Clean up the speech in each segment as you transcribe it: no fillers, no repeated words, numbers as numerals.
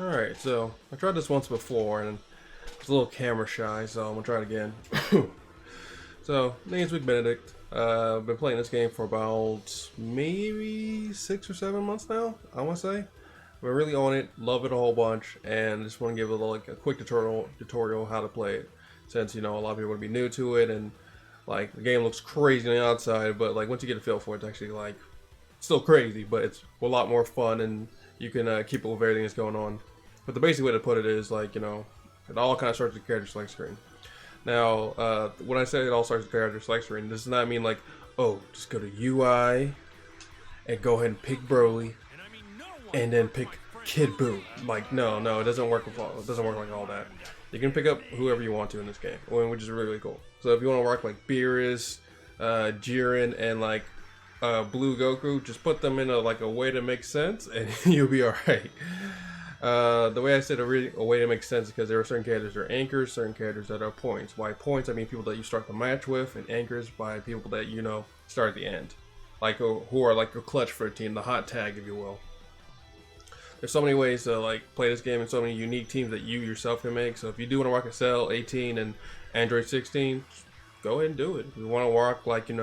Alright, so I tried this once before and I was a little camera shy, so I'm gonna try it again. So, name's Big Benedict. I've been playing this game for about maybe 6 or 7 months now, I wanna say. We're really on it, love it a whole bunch, and just want to give it like a quick tutorial how to play it. Since, a lot of people are gonna be new to it, and like the game looks crazy on the outside, but like once you get a feel for it, it's actually like still crazy, but it's a lot more fun, and you can keep up with everything that's going on. But the basic way to put it is like, it all kind of starts with the character select screen. Now, when I say it all starts with the character select screen, this does not mean like, oh, just go to UI and go ahead and pick Broly and then pick Kid Buu. Like, no, it doesn't work with all, it doesn't work like all that. You can pick up whoever you want to in this game, which is really, really cool. So if you want to work like Beerus, Jiren, and like Blue Goku, just put them in a way to make sense, and you'll be alright. The way I said a way to make sense is because there are certain characters that are anchors, certain characters that are points. By points, I mean people that you start the match with, and anchors by people that start at the end, like who are like your clutch for a team, the hot tag, if you will. There's so many ways to like play this game, and so many unique teams that you yourself can make. So if you do want to rock a Cell 18 and Android 16, go ahead and do it. If you want to rock like Team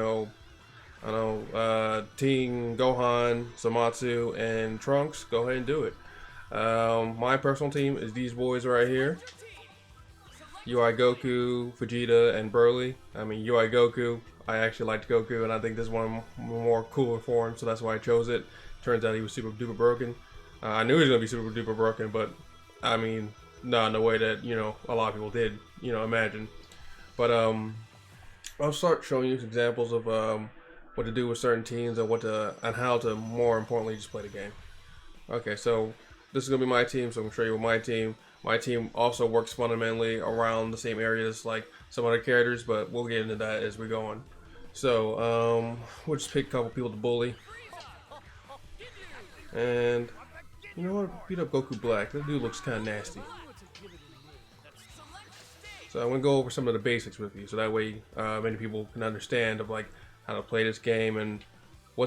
Gohan, Zamasu, and Trunks, go ahead and do it. My personal team is these boys right here: UI Goku, Vegeta, and Broly. I mean, UI Goku, I actually liked Goku, and I think this is one of the more cooler forms, so that's why I chose it. Turns out he was super duper broken. I knew he was gonna be super duper broken, but I mean, not in the way that a lot of people did imagine. But I'll start showing you some examples of what to do with certain teams and how to, more importantly, just play the game. Okay, so this is gonna be my team, so I'm gonna show you my team. My team also works fundamentally around the same areas like some other characters, but we'll get into that as we go on. So we'll just pick a couple people to bully, and you know what? Beat up Goku Black. That dude looks kind of nasty. So I'm gonna go over some of the basics with you, so that way many people can understand of like how to play this game and how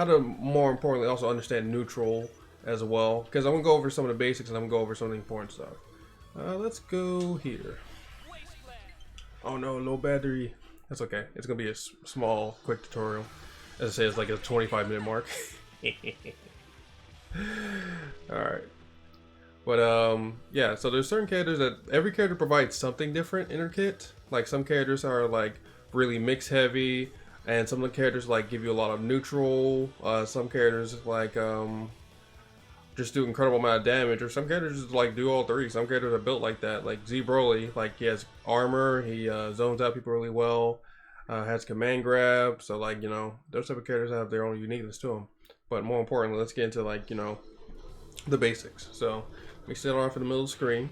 to, more importantly, also understand neutral as well. Because I'm gonna go over some of the basics and I'm gonna go over some of the important stuff. Let's go here. Oh no, low battery. That's okay. It's gonna be a small, quick tutorial. As I say, it's like a 25-minute mark. Alright. But yeah, so there's certain characters that every character provides something different in their kit. Like some characters are like really mix heavy, and some of the characters like give you a lot of neutral. Some characters like just do incredible amount of damage, or some characters just like do all three. Some characters are built like that. Like Z Broly, like he has armor, he zones out people really well, has command grab. So like those type of characters have their own uniqueness to them. But more importantly, let's get into like the basics. So let me set off in the middle of the screen.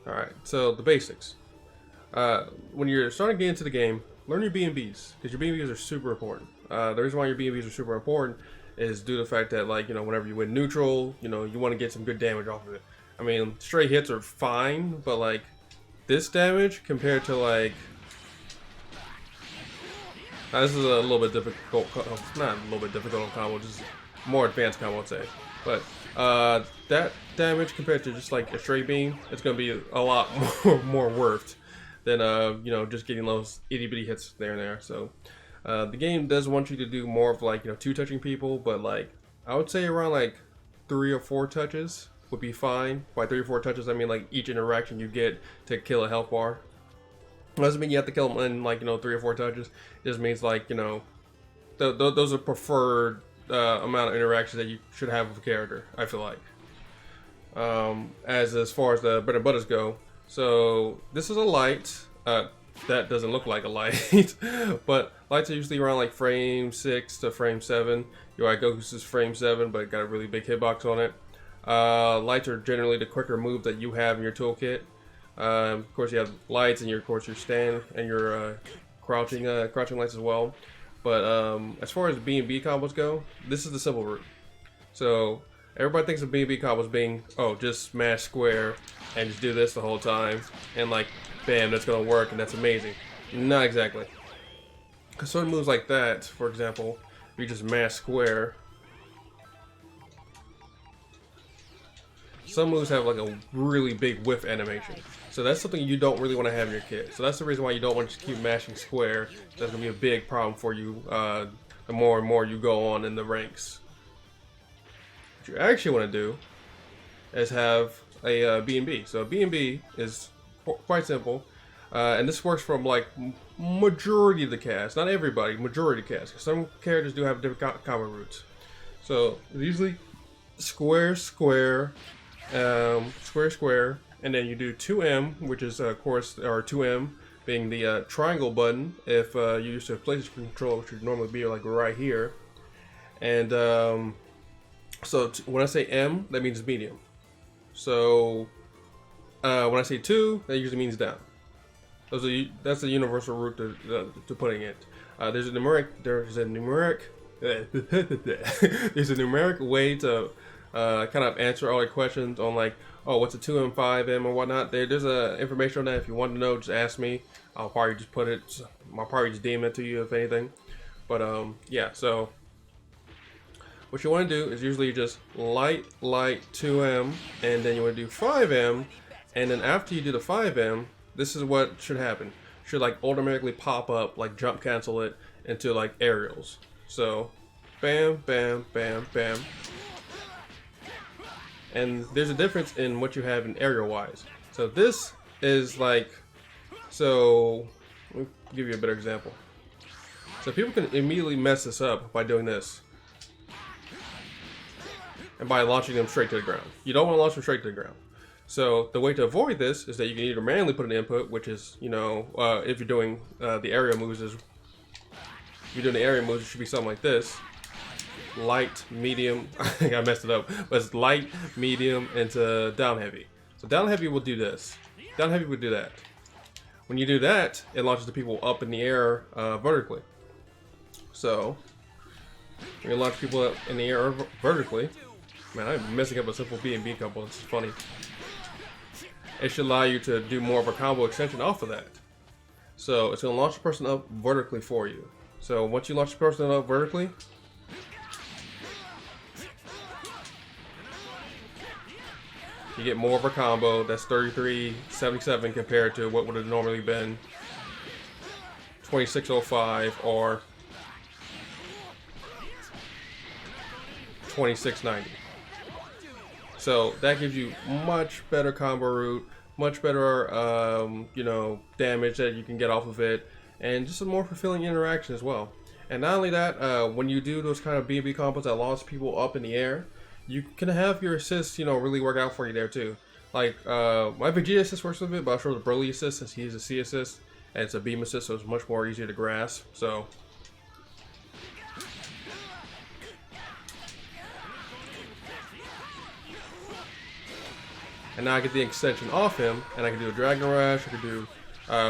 All right, so the basics. When you're starting to get into the game, learn your B&Bs, because your B&Bs are super important. The reason why your B&Bs are super important is due to the fact that like whenever you win neutral, you want to get some good damage off of it. I mean, straight hits are fine, but like this damage compared to like this is a little bit difficult, not a little bit difficult combo, just more advanced combo, I'd say. But that damage compared to just like a straight beam, it's gonna be a lot more worth than just getting those itty bitty hits there and there. So the game does want you to do more of like two touching people, but like I would say around like 3 or 4 touches would be fine. By 3 or 4 touches, I mean like each interaction you get to kill a health bar. It doesn't mean you have to kill them in like 3 or 4 touches. It just means like those are preferred amount of interactions that you should have with a character, I feel like. As far as the bread and butters go, so this is a light. That doesn't look like a light, but lights are usually around like frame 6 to frame 7. UI Goku's is frame 7, but it got a really big hitbox on it. Lights are generally the quicker move that you have in your toolkit. Of course, you have lights and your stand and your crouching lights as well. But as far as B&B combos go, this is the simple route. So everybody thinks of B&B combos being, oh, just smash square and just do this the whole time, and like, bam, that's gonna work and that's amazing. Not exactly. Because certain moves like that, for example, you just mash square some moves have like a really big whiff animation. So that's something you don't really want to have in your kit. So that's the reason why you don't want to keep mashing square. That's going to be a big problem for you the more and more you go on in the ranks. What you actually want to do is have a B&B. So a B&B is quite simple. And this works from like majority of the cast. Not everybody, majority of the cast. Some characters do have different combo routes. So usually square, square, square, square, and then you do 2M, which is of course, or 2M being the triangle button if you use a PlayStation controller, which would normally be like right here. And so when I say M, that means medium. So when I say 2, that usually means down. That's the universal route to putting it. There's a numeric way to kind of answer all your questions on like, oh, what's a 2M, 5M, or whatnot. There's information on that. If you want to know, just ask me. I'll probably just put it. I'll probably just DM it to you if anything. But yeah. So what you want to do is usually just light 2M, and then you want to do 5M, and then after you do the 5M, this is what should happen. Should like automatically pop up, like jump cancel it into like aerials. So bam, bam, bam, bam. And there's a difference in what you have in aerial wise. So this is like, so let me give you a better example. So people can immediately mess this up by doing this. And by launching them straight to the ground. You don't want to launch them straight to the ground. So the way to avoid this is that you can either manually put an input, which is, you know, if you're doing the area moves, if you're doing the area moves, it should be something like this. Light, medium, I think I messed it up, but it's light, medium, into down heavy. So down heavy will do this. Down heavy will do that. When you do that, it launches the people up in the air vertically. So when you launch people up in the air vertically, man, I'm messing up a simple B&B combo. It's funny. It should allow you to do more of a combo extension off of that. So it's going to launch the person up vertically for you. So once you launch the person up vertically, you get more of a combo. That's 3377 compared to what would have normally been 2605 or 2690. So that gives you much better combo route, much better, you know, damage that you can get off of it, and just a more fulfilling interaction as well. And not only that, when you do those kind of B&B combos that launch people up in the air, you can have your assists, you know, really work out for you there too. Like my Vegeta assist works with it, but I'll show the Broly assist since he's a C assist and it's a beam assist, so it's much more easier to grasp. So. And now I get the extension off him, and I can do a Dragon Rush, I can do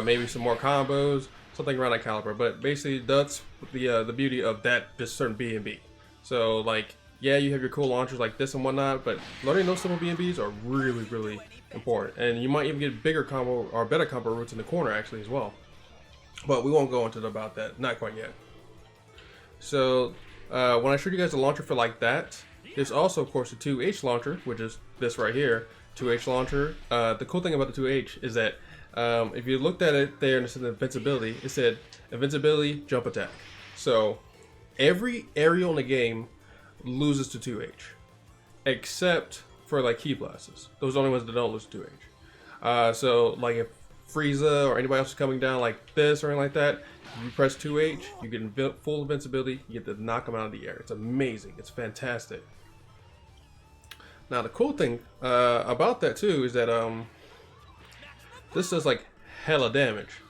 maybe some more combos, something around that caliber. But basically, that's the beauty of that just certain B&B. So like, yeah, you have your cool launchers like this and whatnot, but learning those simple B&Bs are really, really important. And you might even get bigger combo or better combo routes in the corner actually as well. But we won't go into about that, not quite yet. So when I showed you guys the launcher for like that, there's also of course the 2H launcher, which is this right here. 2H launcher. The cool thing about the 2H is that if you looked at it there and it said invincibility, it said invincibility, jump attack. So every aerial in the game loses to 2H, except for like key blasts. Those are the only ones that don't lose to 2H. So like if Frieza or anybody else is coming down like this or anything like that, you press 2H, you get full invincibility, you get to knock them out of the air. It's amazing. It's fantastic. Now the cool thing about that too is that this does like hella damage.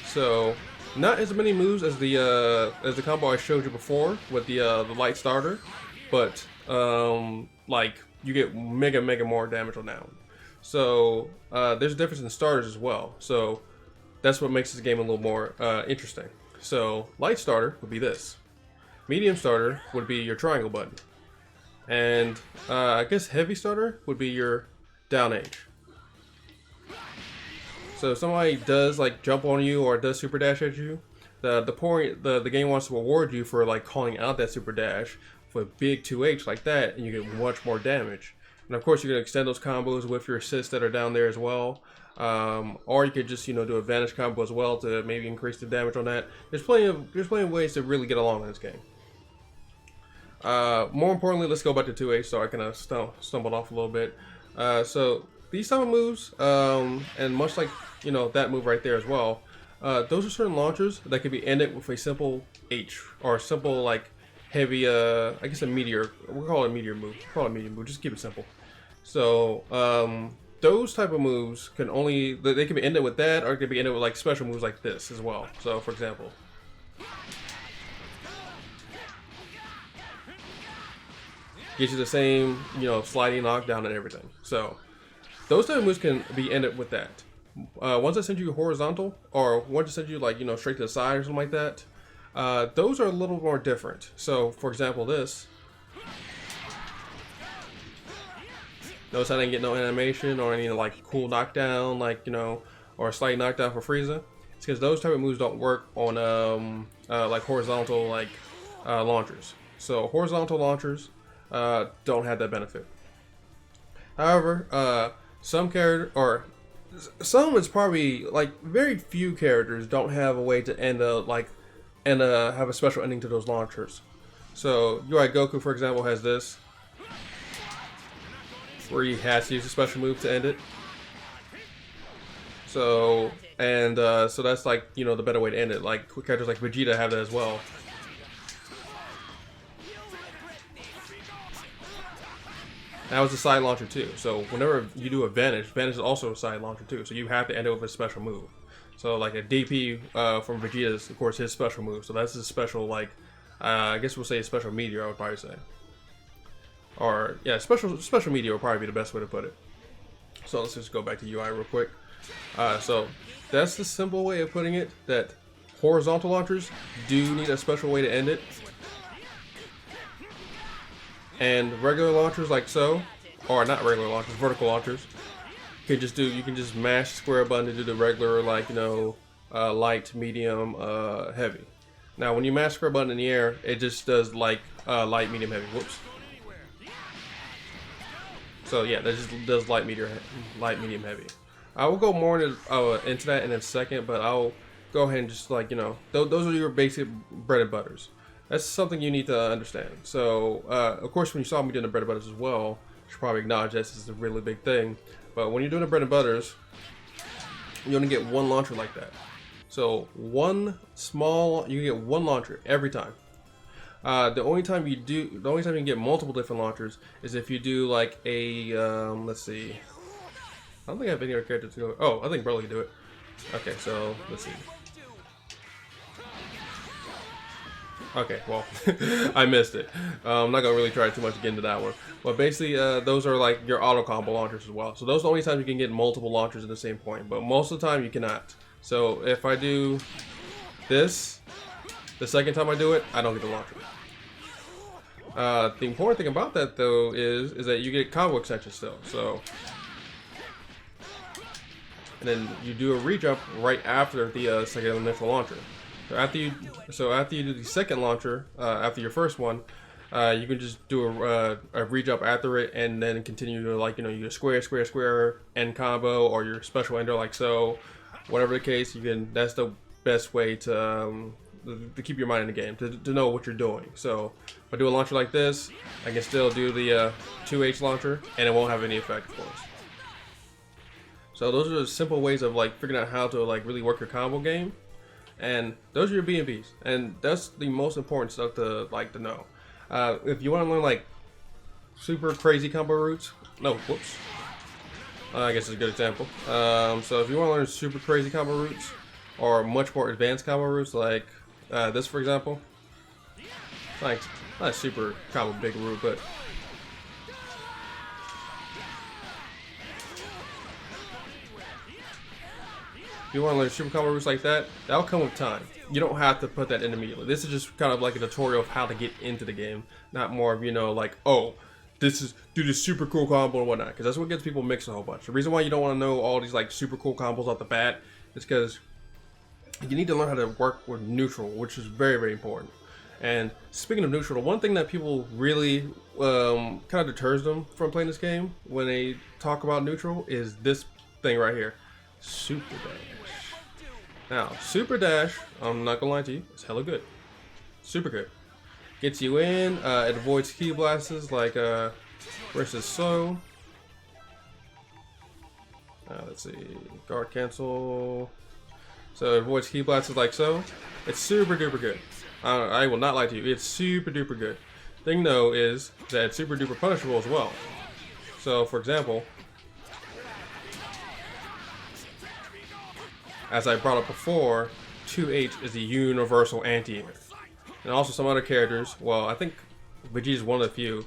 So not as many moves as the combo I showed you before with the light starter, but like you get mega more damage on that one. So there's a difference in starters as well. So that's what makes this game a little more interesting. So light starter would be this. Medium starter would be your triangle button. And I guess heavy starter would be your down H. So if somebody does like jump on you or does super dash at you, the game wants to reward you for like calling out that super dash for a big 2H like that, and you get much more damage. And of course, you can extend those combos with your assists that are down there as well. Or you could just, you know, do a vanish combo as well to maybe increase the damage on that. There's plenty of ways to really get along in this game. More importantly, let's go back to 2H. So I kind of stumbled off a little bit. So these type of moves, and much like, you know, that move right there as well, those are certain launchers that can be ended with a simple H, or a simple like heavy, I guess a meteor. We'll call it a meteor move. We'll call it a meteor move. Just keep it simple. So those type of moves can only, they can be ended with that, or it can be ended with like special moves like this as well. So for example, gives you the same, you know, sliding knockdown and everything. So those type of moves can be ended with that. Once I send you horizontal, or once I send you like, you know, straight to the side or something like that, those are a little more different. So for example, this, notice I didn't get no animation or any like cool knockdown, like, you know, or a slight knockdown for Frieza. It's because those type of moves don't work on like horizontal like launchers. So horizontal launchers don't have that benefit. However, some character, or some, is probably like very few characters don't have a way to end have a special ending to those launchers. So UI Goku, for example, has this, where he has to use a special move to end it. So, and so that's like, you know, the better way to end it. Like characters like Vegeta have that as well. That was a side launcher too. So whenever you do a vanish is also a side launcher too. So you have to end it with a special move. So like a DP from Vegeta is, of course, his special move. So that's his special, like, I guess we'll say a special meteor, I would probably say. Or yeah, special meteor would probably be the best way to put it. So let's just go back to UI real quick. So that's the simple way of putting it, that horizontal launchers do need a special way to end it. And regular launchers like so, or not regular launchers, vertical launchers, you can just mash square button to do the regular, like, you know, light, medium, heavy. Now when you mash square button in the air, it just does like light, medium, heavy. Whoops. So yeah, that just does light, medium, heavy. I will go more into that in a second, but I'll go ahead and just, like, you know, those are your basic bread and butters. That's something you need to understand. So, of course, when you saw me doing the bread and butters as well, you should probably acknowledge this is a really big thing. But when you're doing the bread and butters, you only get one launcher like that. So you can get one launcher every time. The only time you can get multiple different launchers is if you do like a, let's see. I don't think I have any other characters to go. Oh, I think Broly can do it. Okay, so let's see. Okay, well, I missed it. I'm not gonna really try too much to get into that one. But basically, those are like your auto combo launchers as well. So those are the only times you can get multiple launchers at the same point. But most of the time, you cannot. So if I do this, the second time I do it, I don't get the launcher. The important thing about that, though, is that you get combo extensions still. So, and then you do a re-jump right after the second initial launcher. So after you do the second launcher, after your first one, you can just do a re-jump after it, and then continue to, like, you know, you square end combo, or your special ender like so. Whatever the case, you can. That's the best way to keep your mind in the game, to know what you're doing. So if I do a launcher like this, I can still do the 2H launcher, and it won't have any effect, of course. So those are the simple ways of, like, figuring out how to, like, really work your combo game. And those are your BMBs, and that's the most important stuff to, like, to know. If you want to learn, like, super crazy combo routes, I guess it's a good example. So if you want to learn super crazy combo routes, or much more advanced combo routes, like this, for example, like, not a super combo big route, but if you want to learn super combo routes like that, that'll come with time. You don't have to put that in immediately. This is just kind of like a tutorial of how to get into the game, not more of, you know, like, oh, do this super cool combo and whatnot, because that's what gets people mixed a whole bunch. The reason why you don't want to know all these, like, super cool combos off the bat is because you need to learn how to work with neutral, which is very, very important. And speaking of neutral, one thing that people really kind of deters them from playing this game when they talk about neutral is this thing right here, super dash. Now, super dash, I'm not gonna lie to you, it's hella good, super good. Gets you in, it avoids key blasts like versus so. Let's see, guard cancel. So it avoids key blasts like so. It's super duper good. I will not lie to you, it's super duper good. Thing though is that it's super duper punishable as well. So for example, as I brought up before, 2H is the universal anti-air. And also some other characters, well I think Vegeta is one of the few,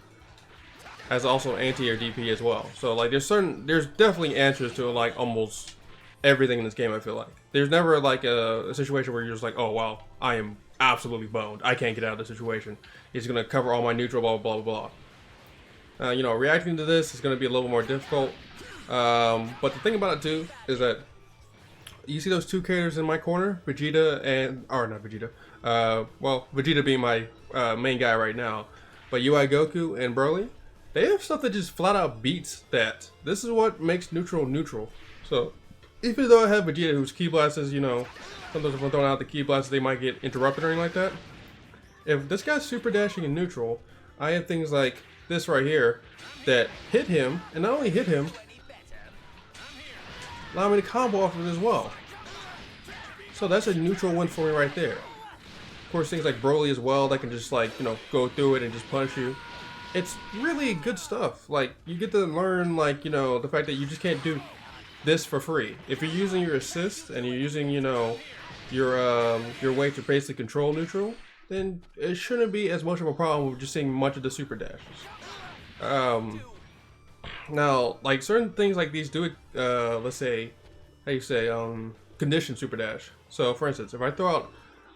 has also anti-air DP as well. So like there's definitely answers to like almost everything in this game, I feel like. There's never like a situation where you're just like, oh wow, I am absolutely boned. I can't get out of the situation. He's gonna cover all my neutral, blah blah blah blah. You know, reacting to this is gonna be a little more difficult. But the thing about it too is that you see those two characters in my corner, Vegeta and, or not Vegeta. Well, Vegeta being my main guy right now, but UI Goku and Broly, they have stuff that just flat out beats that. This is what makes neutral neutral. So even though I have Vegeta whose ki blasts, you know, sometimes if I'm throwing out the ki blasts, they might get interrupted or anything like that. If this guy's super dashing in neutral, I have things like this right here that hit him, and not only hit him, allow me to combo off of it as well. So that's a neutral win for me right there. Of course, things like Broly as well, that can just like, you know, go through it and just punch you. It's really good stuff. Like, you get to learn, like, you know, the fact that you just can't do this for free. If you're using your assist and you're using, you know, your way to basically control neutral, then it shouldn't be as much of a problem with just seeing much of the super dashes. Now, like certain things like these do it, let's say, how you say, condition super dash. So for instance, if I throw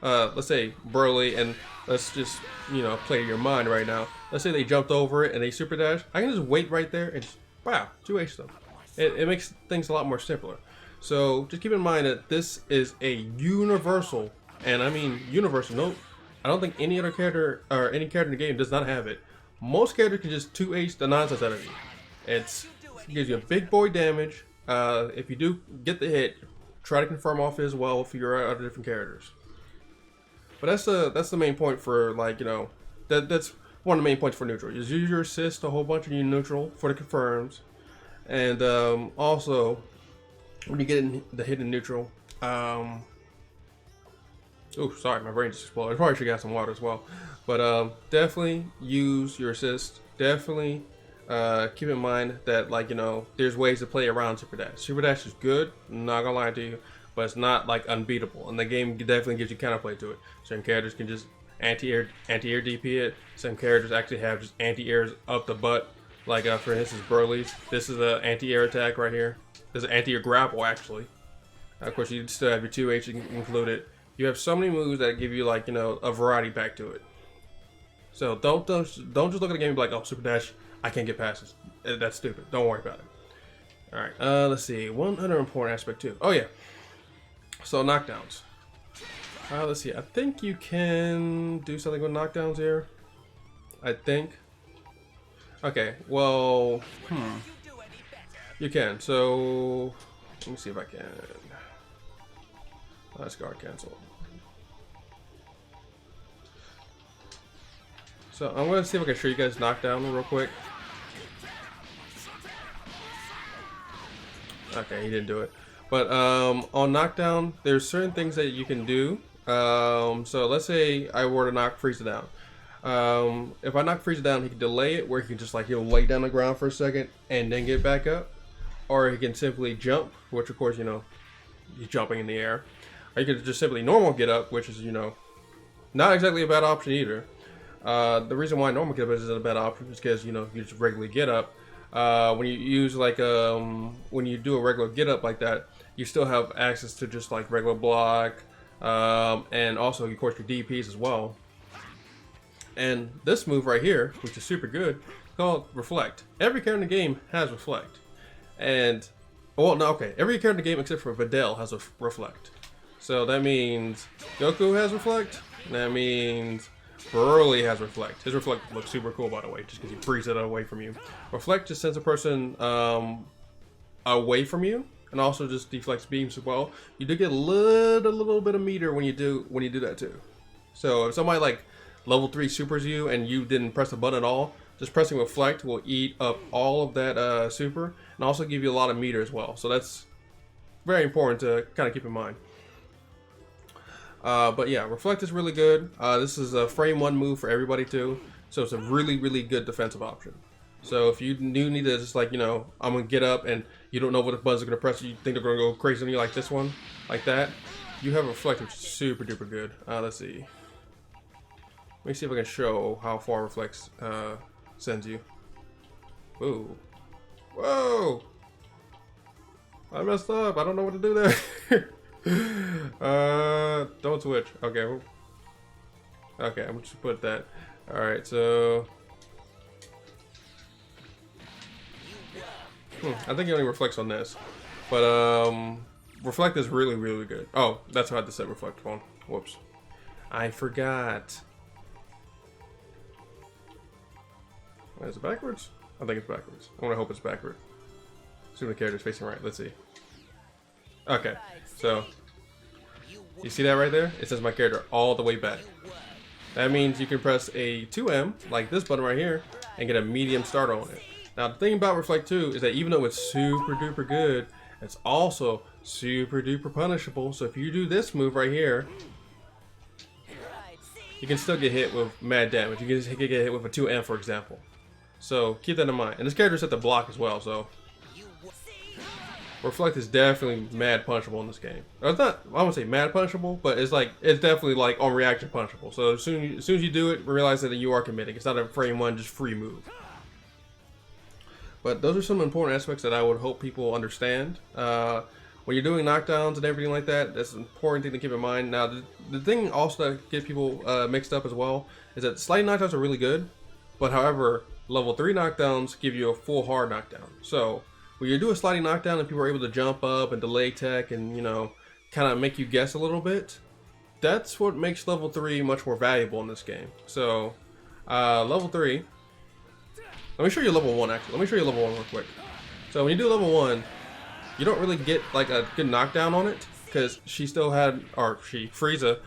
out, let's say Broly, and let's just, you know, play your mind right now. Let's say they jumped over it and they super dash. I can just wait right there and just, wow, 2H them. It makes things a lot more simpler. So just keep in mind that this is a universal, and I mean universal. No, I don't think any other character or any character in the game does not have it. Most characters can just 2H the nonsense out of you. It gives you a big boy damage. If you do get the hit, try to confirm off it as well for your other different characters. But that's the main point for, like, you know, that's one of the main points for neutral. Just use your assist a whole bunch of your neutral for the confirms, and also when you get in the hit in neutral. Oh, sorry, my brain just exploded. I probably should have got some water as well. But definitely use your assist. Definitely keep in mind that, like, you know, there's ways to play around Super Dash. Super Dash is good, I'm not gonna lie to you, but it's not like unbeatable. And the game definitely gives you counterplay to it. Certain characters can just anti-air DP it. Some characters actually have just anti-airs up the butt. Like for instance, Broly's. This is an anti-air attack right here. This is an anti-air grapple actually. Of course, you still have your 2H included. You have so many moves that give you, like, you know, a variety back to it. So don't just look at the game and be like, oh, Super Dash, I can't get past this. That's stupid. Don't worry about it. All right. Let's see. One other important aspect too. Oh yeah. So knockdowns. Let's see. I think you can do something with knockdowns here. I think. Okay. Well, you can. So let me see if I can. Let's guard cancel. So I'm gonna see if I can show you guys knockdown real quick. Okay, he didn't do it. But on knockdown, there's certain things that you can do. So let's say I were to knock Frieza down. If I knock Frieza down, he can delay it, where he can just, like, he'll lay down the ground for a second and then get back up, or he can simply jump, which of course, you know, he's jumping in the air. Or you could just simply normal get up, which is, you know, not exactly a bad option either. The reason why normal get up isn't a bad option is because, you know, you just regularly get up. When you use, like, when you do a regular get up like that, you still have access to just, like, regular block, and also, of course, your DPs as well. And this move right here, which is super good, called Reflect. Every character in the game has Reflect. And, well, no, okay, every character in the game except for Videl has a Reflect. So that means Goku has Reflect. That means Burly has Reflect. His Reflect looks super cool, by the way, just because he frees it away from you. Reflect just sends a person away from you, and also just deflects beams as well. You do get a little bit of meter when you do that too. So if somebody like level 3 supers you and you didn't press the button at all, just pressing Reflect will eat up all of that super, and also give you a lot of meter as well. So that's very important to kind of keep in mind. But yeah, Reflect is really good. This is a frame 1 move for everybody too, so it's a really good defensive option. So if you do need to just like, you know, I'm gonna get up and you don't know what the buttons are gonna press, you think they're gonna go crazy on you like this one, like that, you have Reflect, which is super duper good. Let's see. Let me see if I can show how far Reflect sends you. Ooh. Whoa! I messed up. I don't know what to do there. Don't switch. Okay. Okay, I'm just put that. Alright, so I think it only reflects on this. But Reflect is really good. Oh, that's how I had to set Reflect on. Whoops. I forgot. Is it backwards? I think it's backwards. I want to hope it's backward. Assume the character's facing right. Let's see. Okay, so you see that right there? It says my character all the way back. That means you can press a 2M, like this button right here, and get a medium start on it. Now the thing about Reflect 2 is that even though it's super duper good, it's also super duper punishable. So if you do this move right here, you can still get hit with mad damage. You can get hit with a 2M, for example. So keep that in mind. And this character's set to block as well, so Reflect is definitely mad punishable in this game. It's not, I won't say mad punishable, but it's like, it's definitely like on reaction punishable. So as soon as you do it, realize that you are committing. It's not a frame 1 just free move. But those are some important aspects that I would hope people understand. When you're doing knockdowns and everything like that, that's an important thing to keep in mind. Now, the thing also that gets people mixed up as well is that sliding knockdowns are really good, but however, level 3 knockdowns give you a full hard knockdown. So when you do a sliding knockdown and people are able to jump up and delay tech and, you know, kind of make you guess a little bit, that's what makes level 3 much more valuable in this game. So level 3, let me show you level 1 actually. Let me show you level 1 real quick. So when you do level 1, you don't really get like a good knockdown on it because she still had, or she, Frieza,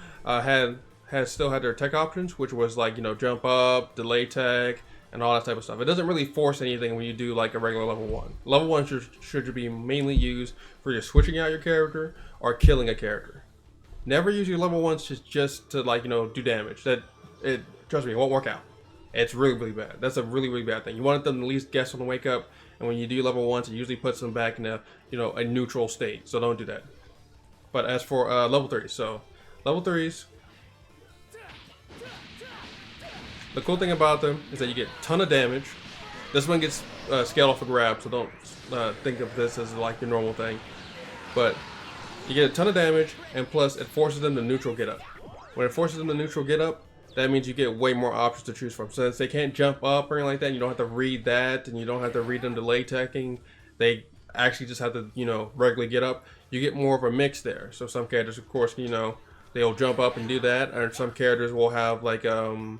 still had their tech options, which was like, you know, jump up, delay tech, and all that type of stuff. It doesn't really force anything when you do like a regular level 1. Level 1 should be mainly used for just switching out your character or killing a character. Never use your level 1s just to like, you know, do damage. Trust me, it won't work out. It's really bad. That's a really bad thing. You want them to at least guess on the wake up, and when you do level 1s, it usually puts them back in a, you know, a neutral state. So don't do that. But as for level 3, so level 3s, the cool thing about them is that you get a ton of damage. This one gets scaled off a grab, so don't think of this as like your normal thing. But you get a ton of damage, and plus it forces them to neutral get up. When it forces them to neutral get up, that means you get way more options to choose from. Since they can't jump up or anything like that, you don't have to read that, and you don't have to read them delay teching. They actually just have to, you know, regularly get up. You get more of a mix there. So some characters, of course, you know, they'll jump up and do that, or some characters will have like none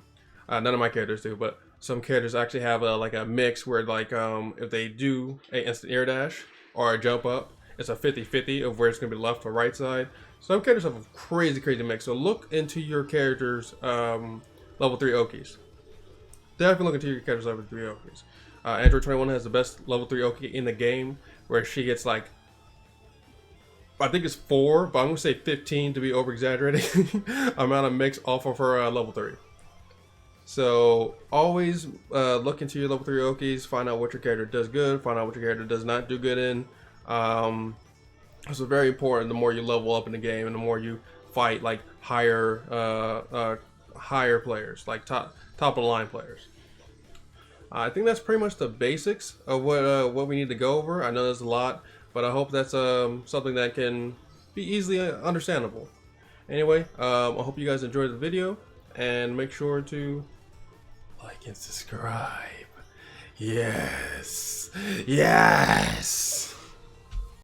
of my characters do, but some characters actually have like a mix where like if they do an instant air dash or a jump up, it's a 50-50 of where it's going to be left or right side. Some characters have a crazy mix. So look into your characters' level 3 Okies. Definitely look into your characters' level 3 Okies. Android 21 has the best level 3 Oki in the game, where she gets like, I think it's 4, but I'm going to say 15 to be over exaggerating amount of mix off of her level 3. So always look into your level 3 Okies, find out what your character does good, find out what your character does not do good in. So very important, the more you level up in the game and the more you fight like higher players, like top of the line players. I think that's pretty much the basics of what we need to go over. I know there's a lot, but I hope that's something that can be easily understandable. Anyway, I hope you guys enjoyed the video, and make sure to like and subscribe. Yes.